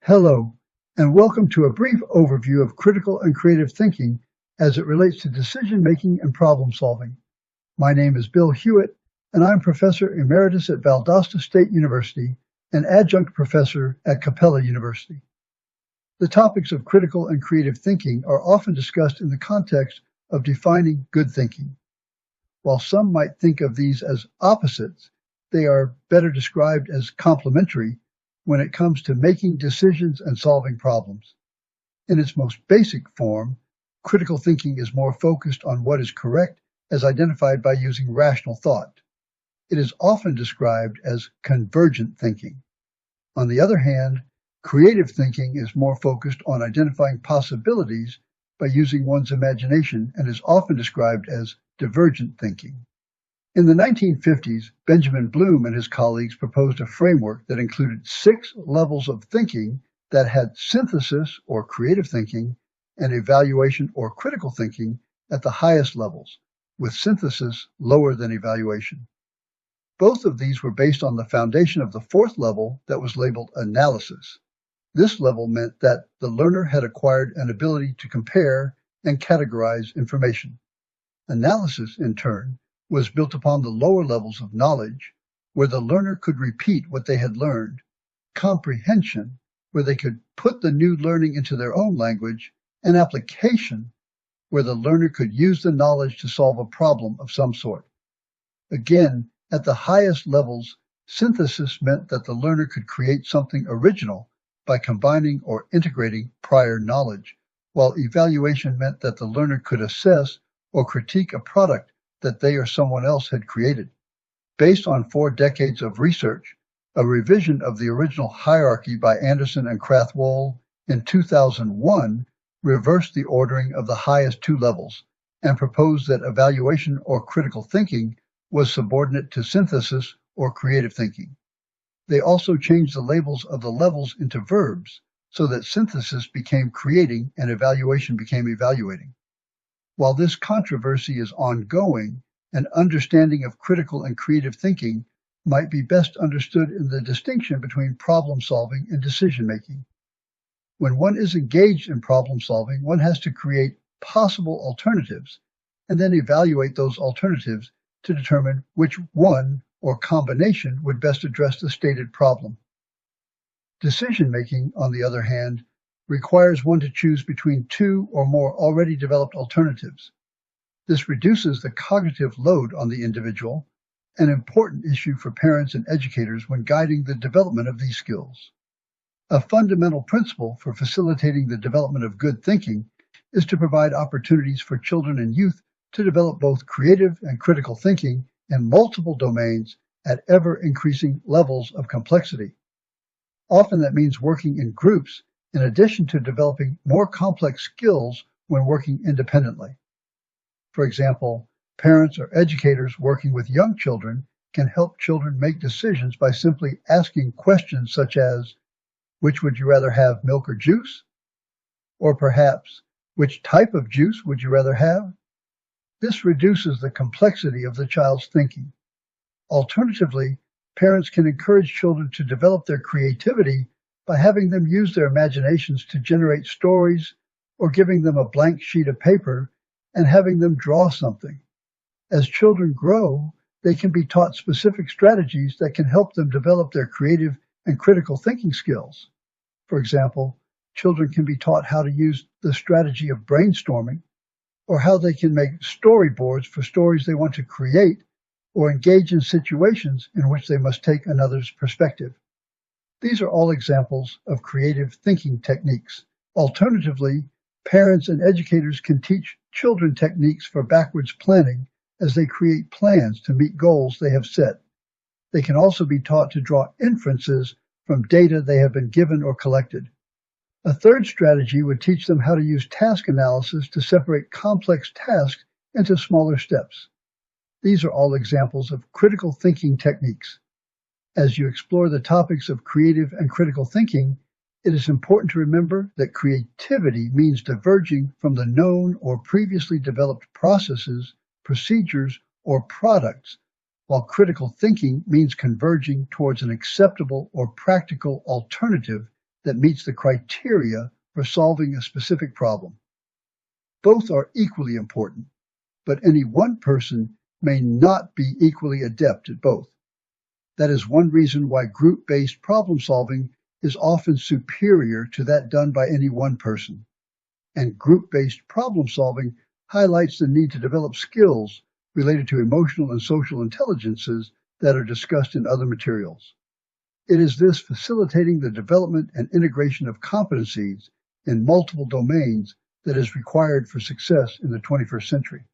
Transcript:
Hello, and welcome to a brief overview of critical and creative thinking as it relates to decision making and problem solving. My name is Bill Hewitt, and I'm Professor Emeritus at Valdosta State University and Adjunct Professor at Capella University. The topics of critical and creative thinking are often discussed in the context of defining good thinking. While some might think of these as opposites, they are better described as complementary when it comes to making decisions and solving problems. In its most basic form, critical thinking is more focused on what is correct as identified by using rational thought. It is often described as convergent thinking. On the other hand, creative thinking is more focused on identifying possibilities by using one's imagination and is often described as divergent thinking. In the 1950s, Benjamin Bloom and his colleagues proposed a framework that included 6 levels of thinking that had synthesis or creative thinking and evaluation or critical thinking at the highest levels, with synthesis lower than evaluation. Both of these were based on the foundation of the 4th level that was labeled analysis. This level meant that the learner had acquired an ability to compare and categorize information. Analysis, in turn, was built upon the lower levels of knowledge, where the learner could repeat what they had learned, comprehension, where they could put the new learning into their own language, and application, where the learner could use the knowledge to solve a problem of some sort. Again, at the highest levels, synthesis meant that the learner could create something original by combining or integrating prior knowledge, while evaluation meant that the learner could assess or critique a product that they or someone else had created. Based on 4 decades of research, a revision of the original hierarchy by Anderson and Krathwohl in 2001 reversed the ordering of the highest 2 levels and proposed that evaluation or critical thinking was subordinate to synthesis or creative thinking. They also changed the labels of the levels into verbs so that synthesis became creating and evaluation became evaluating. While this controversy is ongoing, an understanding of critical and creative thinking might be best understood in the distinction between problem solving and decision making. When one is engaged in problem solving, one has to create possible alternatives and then evaluate those alternatives to determine which one or combination would best address the stated problem. Decision making, on the other hand, requires one to choose between 2 or more already developed alternatives. This reduces the cognitive load on the individual, an important issue for parents and educators when guiding the development of these skills. A fundamental principle for facilitating the development of good thinking is to provide opportunities for children and youth to develop both creative and critical thinking in multiple domains at ever-increasing levels of complexity. Often that means working in groups in addition to developing more complex skills when working independently. For example, parents or educators working with young children can help children make decisions by simply asking questions such as, which would you rather have, milk or juice? Or perhaps, which type of juice would you rather have? This reduces the complexity of the child's thinking. Alternatively, parents can encourage children to develop their creativity by having them use their imaginations to generate stories or giving them a blank sheet of paper and having them draw something. As children grow, they can be taught specific strategies that can help them develop their creative and critical thinking skills. For example, children can be taught how to use the strategy of brainstorming, or how they can make storyboards for stories they want to create, or engage in situations in which they must take another's perspective. These are all examples of creative thinking techniques. Alternatively, parents and educators can teach children techniques for backwards planning as they create plans to meet goals they have set. They can also be taught to draw inferences from data they have been given or collected. A third strategy would teach them how to use task analysis to separate complex tasks into smaller steps. These are all examples of critical thinking techniques. As you explore the topics of creative and critical thinking, it is important to remember that creativity means diverging from the known or previously developed processes, procedures, or products, while critical thinking means converging towards an acceptable or practical alternative that meets the criteria for solving a specific problem. Both are equally important, but any one person may not be equally adept at both. That is one reason why group-based problem solving is often superior to that done by any one person. And group-based problem solving highlights the need to develop skills related to emotional and social intelligences that are discussed in other materials. It is this facilitating the development and integration of competencies in multiple domains that is required for success in the 21st century.